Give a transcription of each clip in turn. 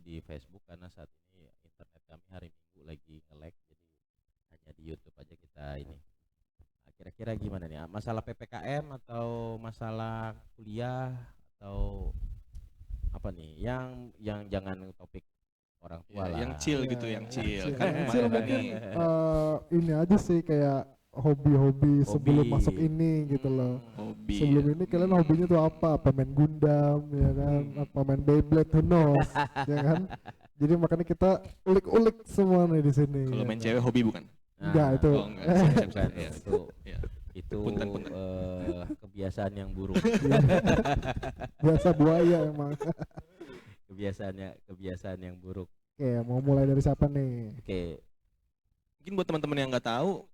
di Facebook karena saat ini internet kami hari Minggu lagi nge-lag, jadi hanya di YouTube aja kita ini. Nah, kira-kira gimana nih? Masalah PPKM atau masalah kuliah atau apa nih? Yang jangan topik orang tua Ya, yang lah. chill Ya, gitu, yang yang chill. chill. Kan Yang kemarin chill kan mungkin nih. ini aja sih kayak hobi-hobi sebelum Hobi. masuk ini gitu loh. Hobi. Sebelum ini kalian hobinya tuh apa? Pemain Gundam ya kan, apa main Beyblade, who knows, ya kan? Jadi makanya kita ulik-ulik semua nih di sini. Kalau ya main kan? cewek hobi bukan? Enggak, itu. Oh enggak, siap, siap, Bukan siap. Ya. dong, itu Ya. itu Punten, punten. kebiasaan yang buruk. Iya. Biasa buaya emang. Kebiasaan yang buruk. Oke, mau mulai dari siapa nih? Oke, Mungkin buat teman-teman yang nggak tahu,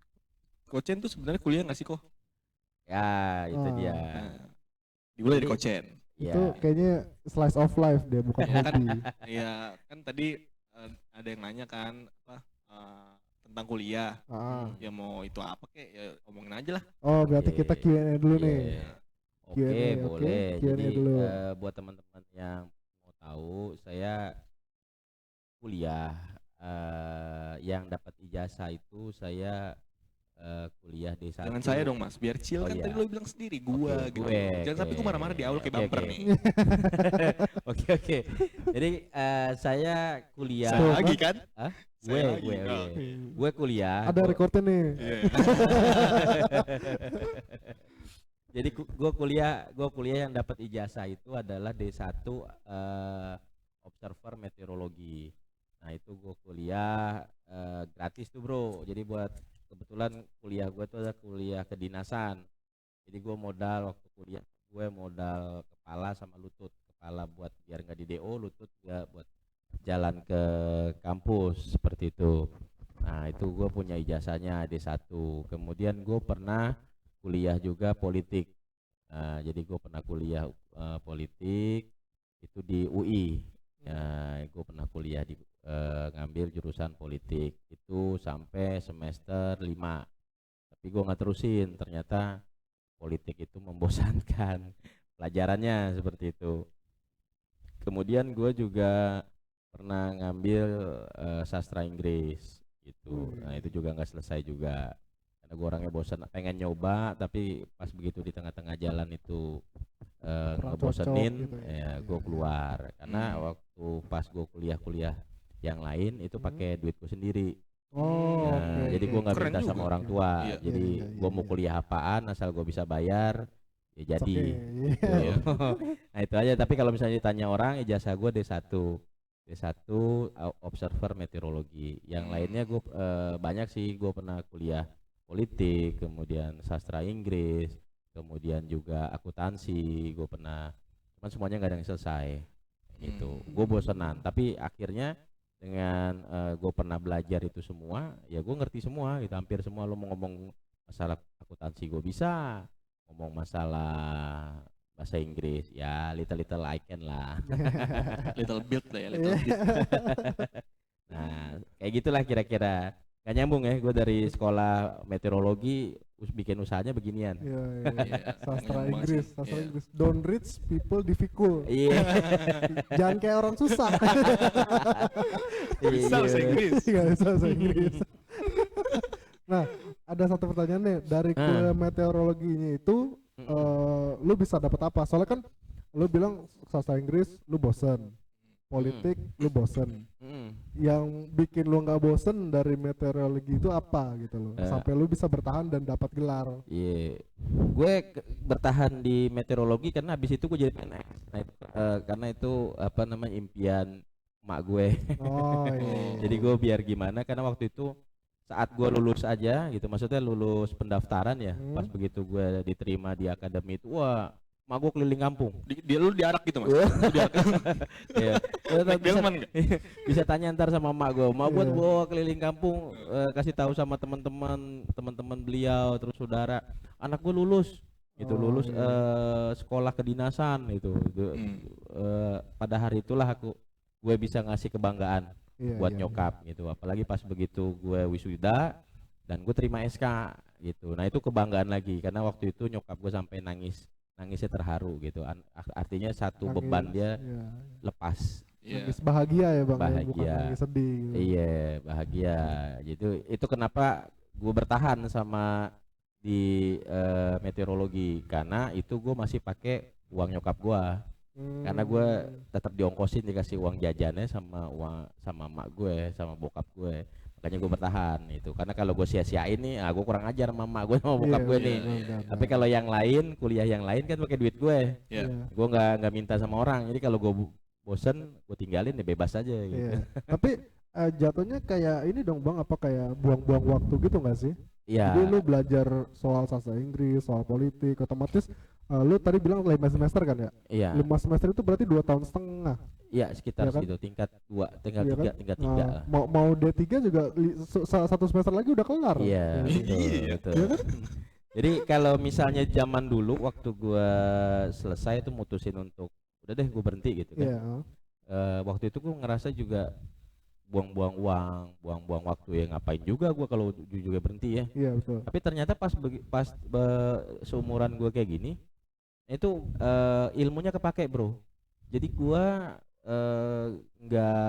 Kochen tuh sebenarnya kuliah nggak sih kok? ya itu Oh. dia. Nah, dimulai dari Kochen. Ya. Itu kayaknya slice of life dia, bukan Iya kan? hobi. Iya kan tadi ada yang nanya kan apa tentang kuliah. Ah. Ya mau itu apa kek ya omongin aja lah. Oh, berarti kita Oke. Q&A dulu nih. Iya. Oke, Q&A, oke. boleh. Q&A Jadi dulu. buat teman-teman yang mau tahu, saya kuliah yang dapat ijazah itu saya kuliah D1. Jangan saya dong Mas, biar chill Oh, kan iya. tadi lo bilang sendiri gua Oke, gitu. gue, Jangan sampai oke. gua marah-marah di awal kayak Oke, bumper oke. nih. Oke. Jadi saya kuliah. Saya lagi kan? Hah? Saya Gue, lagi. oke. Gue kuliah. Ada recordnya nih. Iya. Jadi gue kuliah yang dapat ijazah itu adalah D1 Observer Meteorologi. Nah itu gue kuliah gratis tuh bro. Jadi buat kebetulan kuliah gue tuh ada kuliah kedinasan. Jadi gue modal waktu kuliah, gue modal kepala sama lutut. Kepala buat biar nggak di DO, lutut juga buat jalan ke kampus seperti itu. Nah itu gue punya ijazahnya D1. Kemudian gue pernah kuliah juga politik. Jadi gue pernah kuliah politik itu di UI. Gue pernah kuliah di ngambil jurusan politik itu sampai semester 5. Tapi gue nggak terusin, ternyata politik itu membosankan. Pelajarannya seperti itu. Kemudian gue juga pernah ngambil sastra Inggris gitu. Nah itu juga nggak selesai juga karena gue orangnya bosan, pengen nyoba tapi pas begitu di tengah-tengah jalan itu ngebosenin gitu ya gue keluar karena waktu pas gue kuliah yang lain itu pakai duitku sendiri. Oh, Nah, oke, jadi oke. gue nggak Keren minta juga. sama orang tua. Iya. Jadi Iya, iya, gue mau iya. kuliah apaan asal gue bisa bayar ya It's jadi. okay. Gitu. Iya. Nah itu aja. Tapi kalau misalnya ditanya orang, ijazah gue D1 Observer Meteorologi. Yang lainnya gue banyak sih. Gue pernah kuliah politik, kemudian sastra Inggris, kemudian juga akuntansi. Gue pernah, cuman semuanya nggak ada yang selesai. Gitu. Gue bosenan. Tapi akhirnya dengan gue pernah belajar itu semua, ya gue ngerti semua. Gitu. Hampir semua. Lo mau ngomong masalah akuntansi gue bisa, ngomong masalah bahasa Inggris ya little I can lah. Little build lah ya, little Iya. build. Nah kayak gitulah kira-kira. Gak nyambung ya, gue dari sekolah meteorologi bikin usahanya beginian. Iya, Iya. Sastra Ngomong Inggris, sih. sastra Iya. Inggris. Don't rich people difficult. Iya. Jangan kayak orang susah. Bisa bahasa Inggris. Nggak bisa bahasa Inggris. Nah, ada satu pertanyaan nih dari kuliah meteorologinya itu, lu bisa dapat apa? Soalnya kan lu bilang sastra Inggris lu bosen, politik lu bosen. Yang bikin lu nggak bosen dari meteorologi itu apa gitu loh? Sampai lu bisa bertahan dan dapat gelar. Iya, gue bertahan di meteorologi karena habis itu gue jadi PNS. Nah, karena itu apa namanya impian emak gue. Oh iya. Jadi gue biar gimana karena waktu itu saat gue lulus aja gitu, maksudnya lulus pendaftaran ya, pas begitu gue diterima di akademi itu, wah, emak gue keliling kampung. Dia lu diarak gitu Mas. Lu diarak. Iya. Naik delman nggak? Bisa tanya ntar sama emak gue Iya. bawa keliling kampung, kasih tahu sama teman-teman beliau terus saudara, anak gue lulus gitu, Oh, lulus iya. sekolah kedinasan gitu. Pada hari itulah gue bisa ngasih kebanggaan Iya, buat iya, nyokap gitu, apalagi pas begitu gue wisuda dan gue terima SK gitu. Nah itu kebanggaan lagi karena waktu itu nyokap gue sampai nangisnya terharu gitu. Artinya satu Nangis, beban dia iya. lepas Iya. Nangis bahagia ya bang, ya, bukan Bahagia. nangis sedih gitu. Iya, bahagia. Jadi itu kenapa gue bertahan sama di meteorologi, karena itu gue masih pakai uang nyokap gue, karena gue tetap diongkosin, dikasih uang jajannya sama uang sama emak gue sama bokap gue, makanya gue bertahan itu. Karena kalau gue sia-siain nih, gue kurang ajar sama emak gue sama bokap gue iya, nih. iya. Tapi kalau yang lain, kuliah yang lain kan pakai duit gue, Iya. gue nggak minta sama orang. Jadi kalau gue bosen, gue tinggalin ya bebas aja gitu. Iya. Tapi jatuhnya kayak ini dong bang, apa kayak buang-buang waktu gitu nggak sih? Iya. Jadi lu belajar soal sastra Inggris, soal politik, otomatis lu tadi bilang 5 semester kan ya? Iya. 5 semester itu berarti 2 tahun setengah. Iya, sekitar Iya kan? segitu, tingkat 2, tinggal Iya 3, kan? tingkat 3 Nah, lah. mau D3 juga 1 semester lagi udah kelar. Iya, betul, Iya. betul. Iya kan? Jadi kalau misalnya zaman dulu waktu gua selesai itu mutusin untuk udah deh gue berhenti gitu kan. Iya. Waktu itu gua ngerasa juga buang-buang uang, buang-buang waktu, ya ngapain juga gua kalau juga berhenti ya. Iya betul. Tapi ternyata seumuran gua kayak gini, itu ilmunya kepake bro. Jadi gua nggak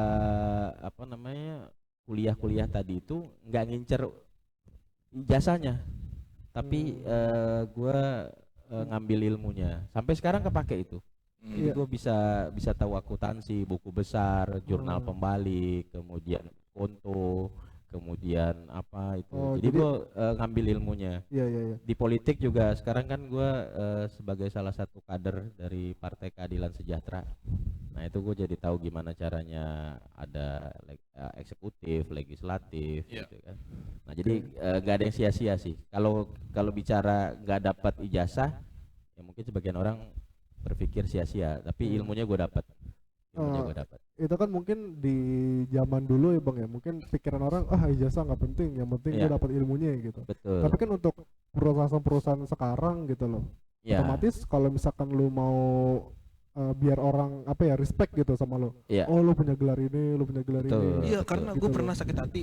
apa namanya, kuliah tadi itu nggak ngincer ijazahnya, tapi gua ngambil ilmunya. Sampai sekarang kepake itu. Jadi Iya. gue bisa tahu akuntansi, buku besar, jurnal pembalik, kemudian konto, kemudian apa itu. Oh, Jadi jadi- gue ngambil ilmunya. Iya iya iya. Di politik juga sekarang kan gue sebagai salah satu kader dari Partai Keadilan Sejahtera. Nah itu gue jadi tahu gimana caranya ada eksekutif, legislatif, Iya. gitu kan. Nah jadi nggak ada yang sia-sia sih. Kalau bicara nggak dapat ijazah, ya mungkin sebagian orang berpikir sia-sia, tapi ilmunya gue dapat. Itu kan mungkin di zaman dulu ya bang ya, mungkin pikiran orang ijazah nggak penting, yang penting Iya. gue dapat ilmunya gitu. Betul. Tapi kan untuk perusahaan-perusahaan sekarang gitu loh, Ya, otomatis kalau misalkan lu mau biar orang apa ya respect gitu sama lo, iya. oh lu punya gelar ini, lu punya gelar Betul. ini. Iya, betul. karena Gitu gue loh. pernah sakit hati.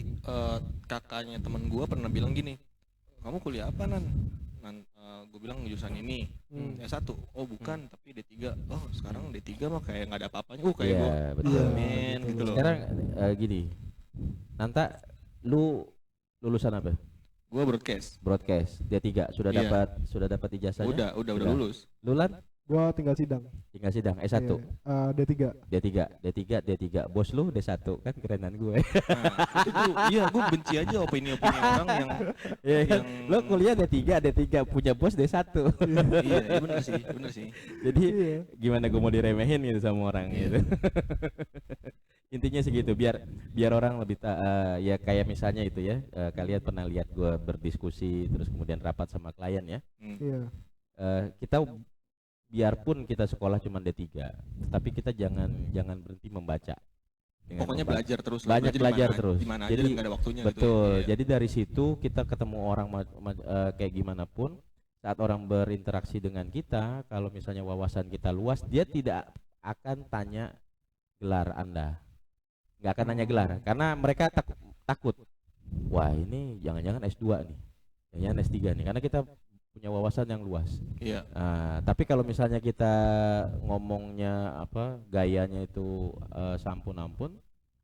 Kakaknya temen gue pernah bilang gini, kamu kuliah apa Nan? Gue bilang jurusan ini. S1. Oh bukan, tapi D3. Oh sekarang D3 mah kayak nggak ada apa-apanya. Kayak Iya, gue betul. amin betul. gitu loh. Sekarang gini, Nanta, lu lulusan apa? Gue broadcast. Broadcast, D3. Sudah Iya. dapat ijazahnya? Udah Sudah. lulus. Lu Lan? Gua tinggal sidang. Tinggal sidang S1. Iya. D3. D3. Bos lu D1, kan kerenan gue. Nah, itu iya gue benci aja opini-opini orang yang Iya kan? yang- Lu kuliah D3 punya bos D1. iya bener sih. Jadi Iya. gimana gue mau diremehin gitu sama orang gitu. Intinya segitu, biar orang lebih ya kayak misalnya itu ya, kalian pernah lihat gue berdiskusi terus kemudian rapat sama klien ya. Iya. Kita biarpun kita sekolah cuma D3, tetapi kita jangan berhenti membaca. Dengan Pokoknya membaca. belajar terus. Banyak belajar terus. Di mana aja Jadi, dan nggak ada waktunya. Betul. Gitu. Jadi dari situ kita ketemu orang kayak gimana pun, saat orang berinteraksi dengan kita, kalau misalnya wawasan kita luas, dia tidak akan tanya gelar Anda. Nggak akan nanya gelar, karena mereka takut. Wah, ini jangan-jangan S2 nih. Jangan-jangan S3 nih, karena kita punya wawasan yang luas. Iya. Tapi kalau misalnya kita ngomongnya apa, gayanya itu sampun ampun,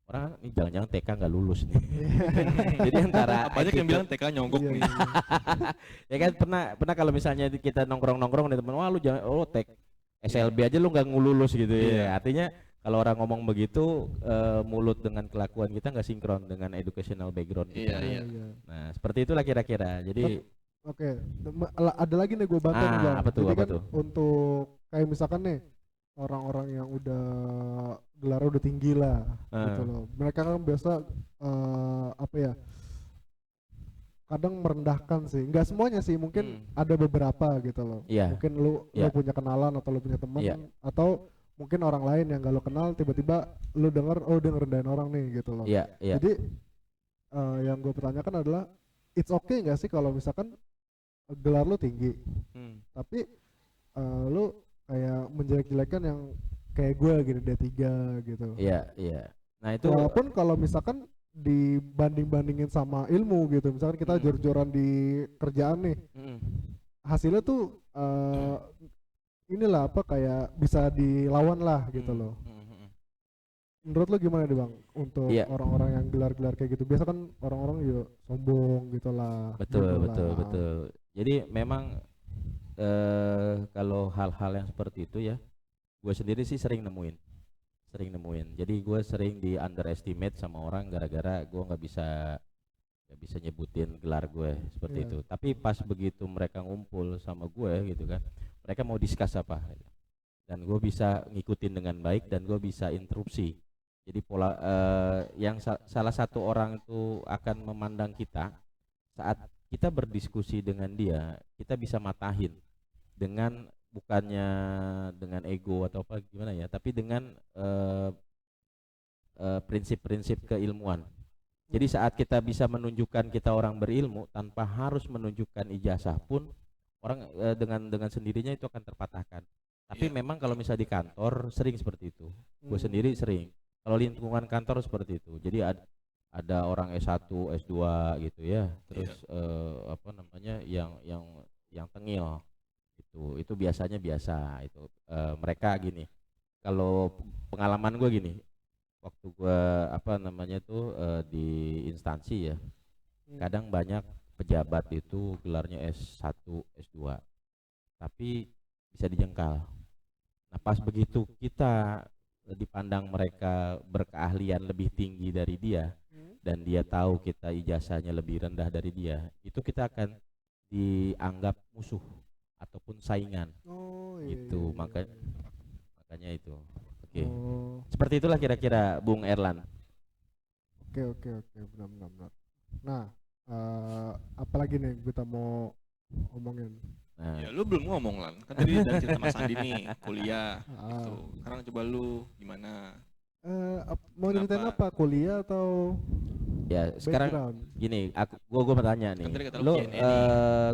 orang ini jangan-jangan TK nggak lulus nih. Jadi antara Banyak yang attitude- bilang TK nyogok Iya, nih. iya. ya kan pernah kalau misalnya kita nongkrong nih teman, wah lu jangan SLB aja lu nggak ngululus gitu Iya. ya. Artinya kalau orang ngomong begitu, mulut dengan kelakuan kita nggak sinkron dengan educational background kita. Iya. Nah seperti itulah kira-kira. Jadi Oke, ada lagi nih gue bantu nih bang. apa tuh, Jadi apa kan tuh? untuk kayak misalkan nih orang-orang yang udah gelarnya udah tinggi lah, gitu loh. Mereka kan biasa apa ya? Kadang merendahkan sih. Nggak semuanya sih, mungkin ada beberapa gitu loh. Iya. Mungkin lu Iya. punya kenalan atau lu punya teman, Iya. atau mungkin orang lain yang gak lu kenal tiba-tiba lu denger dia ngerendahin orang nih gitu loh. Iya. Jadi yang gue pertanyakan adalah it's okay nggak sih kalau misalkan gelar lu tinggi tapi lu kayak menjelek-jelekan yang kayak gue gitu D3 gitu. Iya. Nah itu Walaupun kalau misalkan dibanding-bandingin sama ilmu gitu, misalkan kita jor-joran di kerjaan nih, hasilnya tuh inilah apa kayak bisa dilawan lah gitu loh. menurut lo gimana nih bang untuk Iya. orang-orang yang gelar-gelar kayak gitu? Biasa kan orang-orang yuk sombong gitu lah. Betul, gitu betul, lah. betul. Jadi memang kalau hal-hal yang seperti itu ya, gue sendiri sih sering nemuin. Jadi gue sering di underestimate sama orang gara-gara gue nggak bisa nyebutin gelar gue seperti Iya. itu. Tapi pas begitu mereka ngumpul sama gue gitu kan, mereka mau discuss apa, gitu. Dan gue bisa ngikutin dengan baik dan gue bisa interupsi. Jadi pola yang salah satu orang itu akan memandang kita saat kita berdiskusi dengan dia, kita bisa matahin dengan bukannya dengan ego atau apa gimana ya, tapi dengan prinsip-prinsip keilmuan. Jadi saat kita bisa menunjukkan kita orang berilmu tanpa harus menunjukkan ijazah pun, orang dengan sendirinya itu akan terpatahkan. Tapi Iya. memang kalau misalnya di kantor sering seperti itu. Gue Hmm. sendiri sering. Kalau lingkungan kantor seperti itu. Jadi ada orang S1, S2 gitu ya. Terus apa namanya yang tengil. Itu biasanya biasa itu. Mereka gini. Kalau pengalaman gue gini, waktu gue apa namanya tuh di instansi ya, kadang banyak pejabat itu gelarnya S1, S2, tapi bisa dijengkal. Nah pas begitu kita dipandang mereka berkeahlian lebih tinggi dari dia dan dia tahu kita ijazahnya lebih rendah dari dia, itu kita akan dianggap musuh ataupun saingan Oh iya. gitu. iya, Makanya iya. makanya itu. Oke. Oh, Seperti itulah kira-kira Bung Erlan. oke, benar benar. Nah, apalagi nih kita mau omongin? Nah, Ya lu belum ngomong lan, kan tadi udah cerita Mas Andi nih kuliah Ah. gitu. Sekarang coba lu gimana? Mau ceritain apa? Kuliah atau ya sekarang background? gini, gua bertanya nih. Kan tadi kata lu Lo Q&A nih.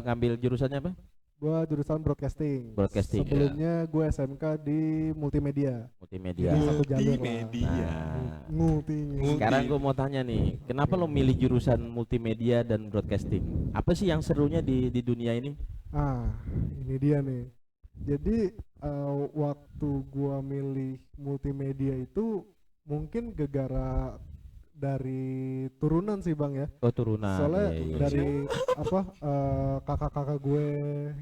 ngambil jurusannya apa? Gua jurusan broadcasting. Broadcasting, ya. Sebelumnya gue SMK di multimedia. Multimedia. Jadi satu jalur lah. Multimedia. Nah, Multi. sekarang gua mau tanya nih, kenapa lo milih jurusan multimedia dan broadcasting? Apa sih yang serunya di dunia ini? Ah, ini dia nih. Jadi waktu gua milih multimedia itu mungkin gegara dari turunan sih bang ya. Oh turunan. Soalnya Iya, iya. dari apa kakak-kakak gue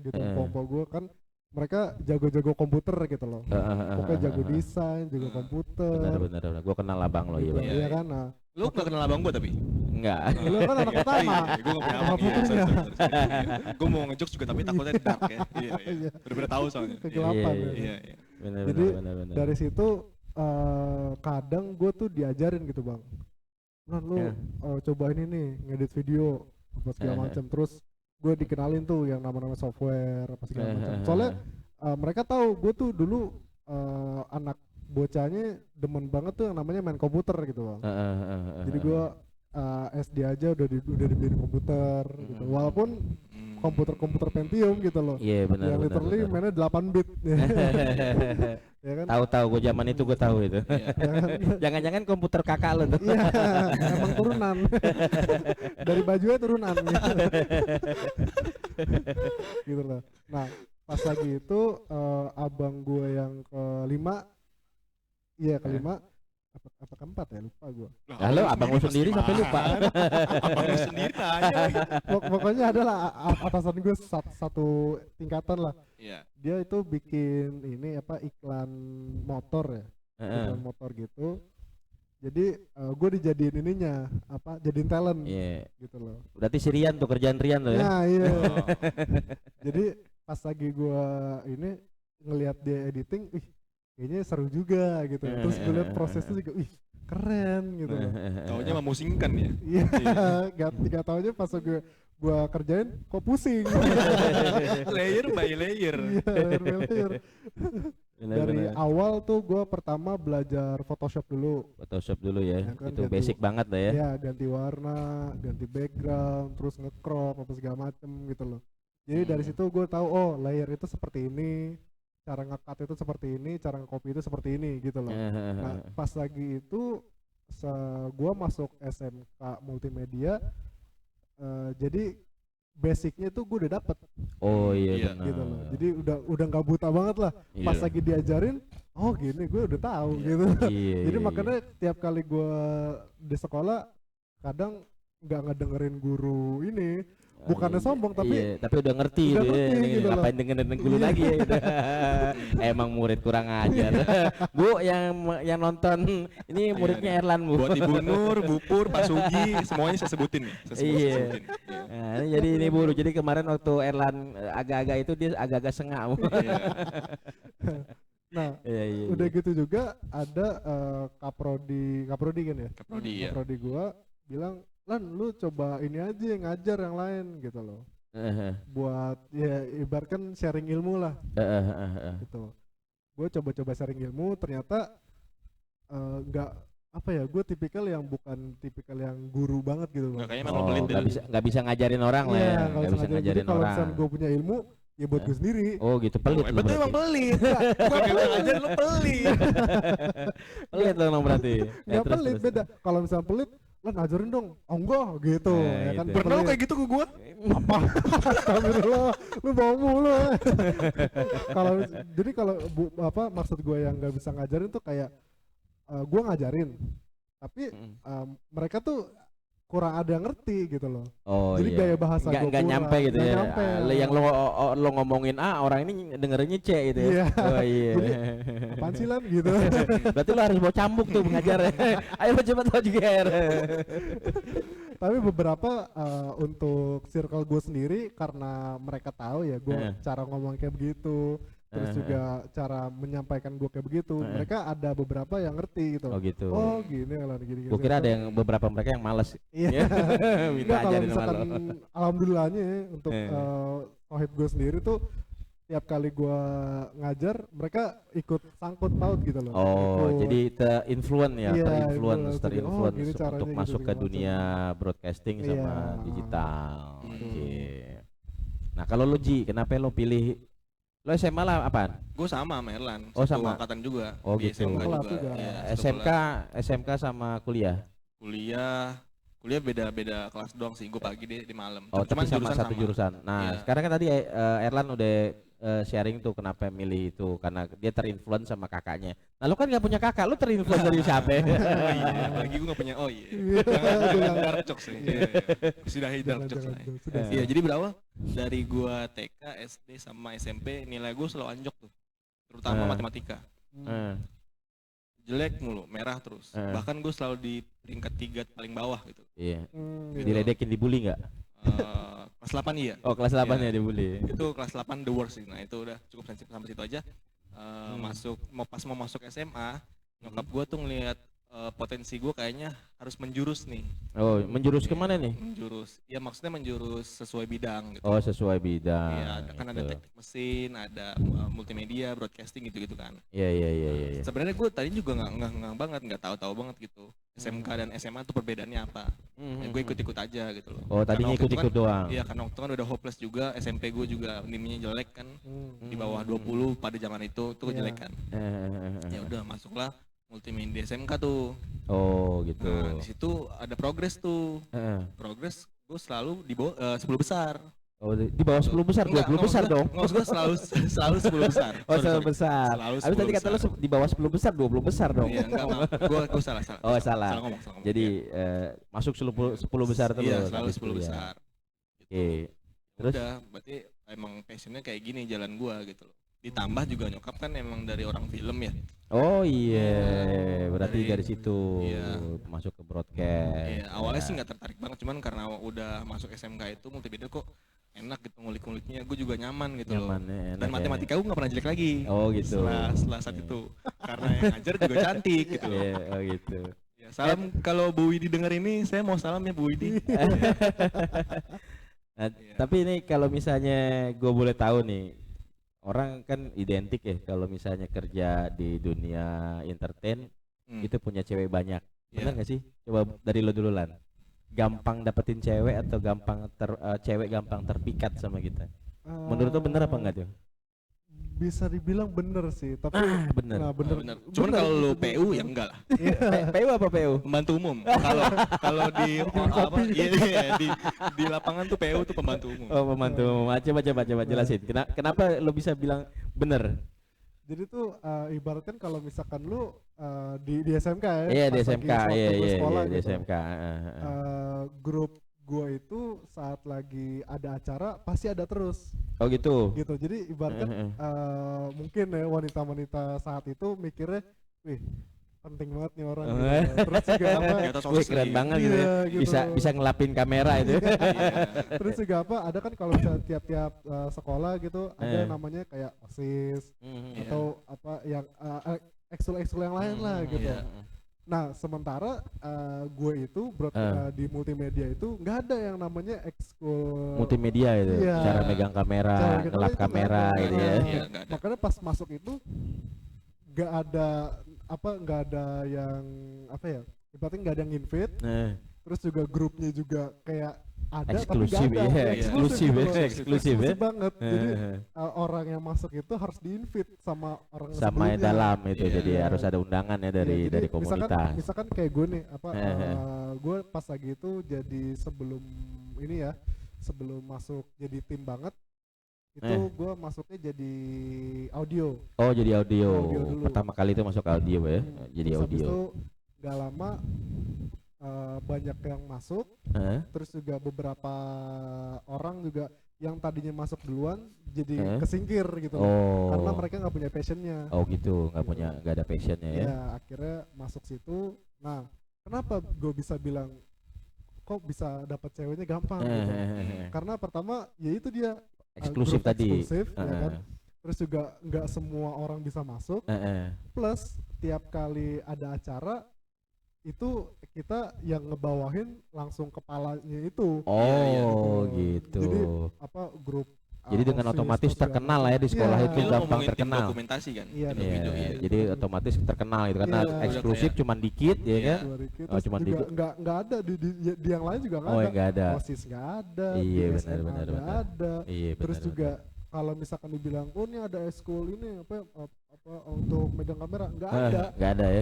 gitu, mpok gue kan mereka jago-jago komputer gitu loh. Pokoknya jago desain, jago komputer. Benar. Gua kenal abang lo, Gitu, iya. iya kan. Nah, Lu gak kenal abang gua tapi? Enggak. lu kan anak pertama. Gue gak punya Sama abang. putrinya. Gue mau ngejokes juga tapi takutnya di dark ya. Iya. Iya. Bener-bener tahu soalnya. Kegelapan Iya, ya. Iya. Benar. Jadi dari situ kadang gue tuh diajarin gitu bang. Nah lu cobain ini ngedit video apa segala macam. Terus gue dikenalin tuh yang nama-nama software apa segala macam. Soalnya mereka tahu gue tuh dulu anak bocahnya demen banget tuh yang namanya main komputer gitu bang. Jadi gue SD aja udah dibeliin komputer gitu. Walaupun komputer Pentium gitu loh. Iya benar. Yang literally mainnya 8 bit. Ya kan? Tahu gue zaman itu gue tahu itu. Jangan-jangan komputer kakak lo tuh. Iya, emang turunan. Dari bajunya turunan gitu. Gitu loh. Nah, pas lagi itu abang gue yang kelima, iya kelima, apa keempat ya lupa gue. Halo, abang lu sendiri sampai lupa. Abang lu sendiri nanya gitu. Pokoknya adalah atasan gue satu tingkatan lah. Iya. Dia itu bikin ini apa iklan motor ya, iklan motor gitu. Jadi gue dijadiin ininya apa jadiin talent gitu loh. Berarti si Rian tuh kerjaan Rian tuh ya. Nah iya. Oh. Jadi pas lagi gue ini ngelihat dia editing, kayaknya seru juga gitu. Terus gue lihat prosesnya juga, keren gitu loh. Taunya memusingkan ya. Iya, gak taunya pas gue kerjain kok pusing. Layer by layer. Iya, layer. Dari awal tuh gue pertama belajar Photoshop dulu. Photoshop dulu ya. Ya kan, Itu basic banget lah ya. Ya ganti warna, ganti background, terus nge-crop apa segala macem gitu loh. Jadi dari situ gue tahu oh layer itu seperti ini, cara nge-cut itu seperti ini, cara nge-copy itu seperti ini gitu loh. Nah pas lagi itu gue masuk SMK multimedia, jadi basicnya tuh gue udah dapet Oh iya, Iya. benar. gitu loh. Jadi udah nggak buta banget lah. Pas Iya. lagi diajarin, oh gini gue udah tahu gitu. Iya, Jadi iya, makanya tiap kali gue di sekolah kadang nggak ngedengerin guru ini, bukannya sombong tapi iya, tapi udah ngerti udah gitu ya, ngerti ini gitu loh. ngapain dengerin guru Iya. lagi ya gitu. Emang murid kurang ajar. Bu yang nonton ini muridnya Erlan, Bu. Buat Ibu Nur, Bu Pur, Pak Sugi, semuanya saya sebutin nih. Saya Iya. sebutin. Iya. Nah, ini jadi ini Bu, jadi kemarin waktu Erlan agak-agak itu dia agak-agak sengak. Bu. Iya. nah Iya, iya. udah gitu juga ada kaprodi kan ya. Kaprodi ya. Kaprodi gue bilang, Lan lu coba ini aja ngajar yang lain gitu loh. Buat ya ibaratkan sharing ilmu lah gitu. Gue coba-coba sharing ilmu, ternyata nggak apa ya, gue tipikal yang bukan tipikal yang guru banget gitu loh. Nggak, kayaknya emang lo Oh, pelit nggak deh. bisa ngajarin orang lah Iya, ya, nggak nggak bisa bisa ngajarin. Jadi ngajarin kalau orang. misalnya gue punya ilmu, ya buat gue sendiri. Oh gitu, pelit lu Betul emang berarti. pelit. Bukan bilang aja lu pelit. Pelit lu berarti. Nggak terus, pelit, terus. beda. Kalau misalnya pelit, Lan ajarin dong. Oh enggak gitu, Nah, ya kan. gitu. Pernah lu Pelit. kayak gitu ke gua? Apa? Astagfirullah, lu bau mulu. Kalau jadi kalau apa maksud gue yang nggak bisa ngajarin tuh kayak gue ngajarin, tapi mereka tuh kurang ada yang ngerti gitu loh. Oh Jadi iya. gaya bahasa nggak gua kurang, nyampe gitu nggak ya. nyampe. Yang lo ngomongin A, orang ini dengerinnya C gitu ya. Iya. Oh iya. Jadi, apaan sih Lan gitu. Berarti lo harus bawa cambuk tuh mengajar. Ayo coba tahu juga. Tapi beberapa untuk circle gue sendiri karena mereka tahu ya gue cara ngomong kayak begitu, terus juga cara menyampaikan gue kayak begitu, mereka ada beberapa yang ngerti gitu. Oh gitu. Oh gini Lan gini. Gue kira ada yang beberapa mereka yang males. Iya. Minta Enggak, kalau ajarin sama misalkan lo. alhamdulillahnya ya, untuk Tauhid gue sendiri tuh tiap kali gue ngajar mereka ikut sangkut paut gitu loh. Oh, Ikut. jadi terinfluence ya, Iya, terinfluence influence. Oh, gini caranya untuk gitu, masuk ke segala dunia broadcasting Iya. sama digital. Hmm. Oke. Nah, kalau lo Ji, kenapa lo pilih lo SMA lah apaan? Gua sama sama Erlan. Oh, satu sama. angkatan juga. Oh, Di gitu. SMK Kelas juga. juga. Iya, satu SMK, kelas. SMK sama kuliah. Kuliah beda kelas doang sih. Gue pagi di malam. Oh, tapi Cuman sama satu jurusan. Nah, Iya. sekarang kan tadi Erlan udah sharing tuh kenapa milih itu karena dia terinfluence sama kakaknya. Nah, lo kan nggak punya kakak, lo terinfluence dari siapa? Oh iya, apalagi gue gak punya. Oh iya. Jangan dark jokes nih. Iya, iya. Sudah dark jokes lah. Sudah. Iya, jadi berawal dari gua TK, SD sama SMP nilai gua selalu anjok tuh. Terutama matematika. Jelek mulu, merah terus. Bahkan gue selalu di peringkat 3 paling bawah gitu. Iya. Gitu. Diledekin, dibully nggak? Kelas 8 iya. Oh, kelas 8 Iya. ya dibully. Itu kelas 8 the worst sih. Nah, itu udah cukup sensitif sampai situ aja. Masuk mau masuk SMA, nyokap gua tuh ngelihat potensi gue kayaknya harus menjurus nih. Oh, menjurus kemana nih? Menjurus, ya maksudnya menjurus sesuai bidang gitu. Oh, sesuai bidang. Iya, kan ada gitu. teknik mesin, ada multimedia, broadcasting gitu-gitu kan. Iya, iya, iya, iya. Sebenarnya gue tadi juga nggak banget, nggak tahu-tahu banget gitu. SMK dan SMA tuh perbedaannya apa? Ya, gue ikut-ikut aja gitu loh. Oh, tadinya Karena waktu itu ikut-ikut doang. Iya, karena waktu kan udah hopeless juga. SMP gue juga nimnya jelek kan, di bawah 20 pada zaman itu tuh Iya. jelek kan. Ya udah masuklah multimedia SMK tuh. Oh, gitu. Nah, di situ ada progres tuh. Progres gue selalu di bawah 10 besar. Oh, di bawah 10 besar, 20 besar dong. Nggak, gue selalu 10 besar. Oh, Sorry, 10 sorry. besar. Selalu Tapi tadi 10 kata lo besar. di bawah 10 besar, 20 besar dong. Iya, enggak, maaf. Gue salah. Oh, salah. ngomong. Jadi masuk 10 besar terus. Iya, selalu habis 10 kuliah. besar. Gitu. Oke. Terus? Udah, berarti emang passionnya kayak gini jalan gua gitu loh. Ditambah juga nyokap kan emang dari orang film ya. Oh iya, berarti dari situ Iya. masuk ke broadcast. Iya, awalnya sih nggak tertarik banget, cuman karena udah masuk SMK itu multimedia kok enak gitu ngulik-nguliknya, gue juga nyaman gitu Nyaman, loh. ya, enak Dan ya. matematika gue nggak pernah jelek lagi. Oh gitu. Setelah saat itu, karena yang ngajar juga cantik gitu loh. Iya, oh gitu. Ya, salam kalau Bu Widi denger ini, saya mau salam ya Bu Widi. Nah, Iya. tapi ini kalau misalnya gue boleh tahu nih, orang kan identik ya kalau misalnya kerja di dunia entertain itu punya cewek banyak. Benar Iya. nggak sih? Coba dari lo dulu Lan. Gampang dapetin cewek atau gampang cewek gampang terpikat sama kita? Menurut lo bener apa enggak tuh? bisa dibilang bener sih, tapi Bener. nah, bener. Bener. Cuman kalau lu PU ya enggak lah. PU apa PU? Pembantu umum. Kalau kalau di apa di lapangan tuh PU tuh pembantu umum. Oh, pembantu. Coba jelasin. Kenapa lo bisa bilang bener? Jadi tuh ibaratkan kalau misalkan lu di SMK ya, Iya di pas SMK, lagi sewaktu gua iya sekolah di gitu. SMK. Grup gua itu saat lagi ada acara pasti ada terus Oh gitu. gitu. Jadi ibaratkan mungkin ya wanita-wanita saat itu mikirnya, wih penting banget nih orang gitu. Terus juga apa? Di atas Wih OSIS keren lagi. banget gitu. Iya, Ya. gitu. Bisa ngelapin kamera itu. Iya. Terus juga apa? Ada kan kalau misalnya tiap-tiap sekolah gitu ada namanya kayak OSIS Iya. atau apa yang ekskul yang lain lah gitu. Iya. Nah sementara gue itu di multimedia itu nggak ada yang namanya ekskul Multimedia itu. Iya. Cara megang kamera, Cara megang ngelap itu kamera nggak ada. gitu ya. Iya, nggak ada. Makanya pas masuk itu nggak ada yang apa ya? Ibaratnya nggak ada yang invite. Nah, Terus juga grupnya juga kayak ada eksklusif tapi nggak ada. ya, eksklusif gitu ya, loh. eksklusif ya. banget. Jadi orang yang masuk itu harus di-invite sama orang Sama yang sebelumnya. dalam itu, Iya. jadi harus ada undangan ya Iya, dari jadi komunitas. Misalkan kayak gue nih gue pas lagi itu jadi sebelum ini ya, sebelum masuk jadi tim banget itu gue masuknya jadi audio. Oh jadi audio. Audio dulu. Pertama kali itu masuk audio ya, jadi Terus habis audio. itu nggak lama banyak yang masuk. Hah? Terus juga beberapa orang juga yang tadinya masuk duluan jadi kesingkir gitu loh. Oh. Karena mereka nggak punya passionnya. Oh gitu, nggak ada passionnya ya. Ya akhirnya masuk situ. Nah kenapa gue bisa bilang kok bisa dapat ceweknya gampang gitu. Karena pertama ya itu dia Eksklusif grup tadi. eksklusif, ya kan? Terus juga nggak semua orang bisa masuk. Plus tiap kali ada acara itu kita yang ngebawahin langsung kepalanya itu. Oh gitu. Jadi apa grup Jadi dengan OSIS, otomatis terus terkenal juga- ya di sekolah Iya. itu Ini lu gampang ngomongin tim terkenal. dokumentasi kan? Iya, Tim Iya, video, iya. jadi otomatis terkenal gitu karena Iya. eksklusif Udah cuman dikit ya Iya. kan. Dua Riki, Oh, terus cuman juga di- nggak ada di yang lain juga nggak Oh ada. enggak ada. OSIS nggak ada. Iya, di benar, SMA benar, nggak benar. ada. Iya Terus benar, juga kalau misalkan dibilang oh ini ada eskul ini apa untuk megang kamera nggak benar. ada. Nggak ada ya.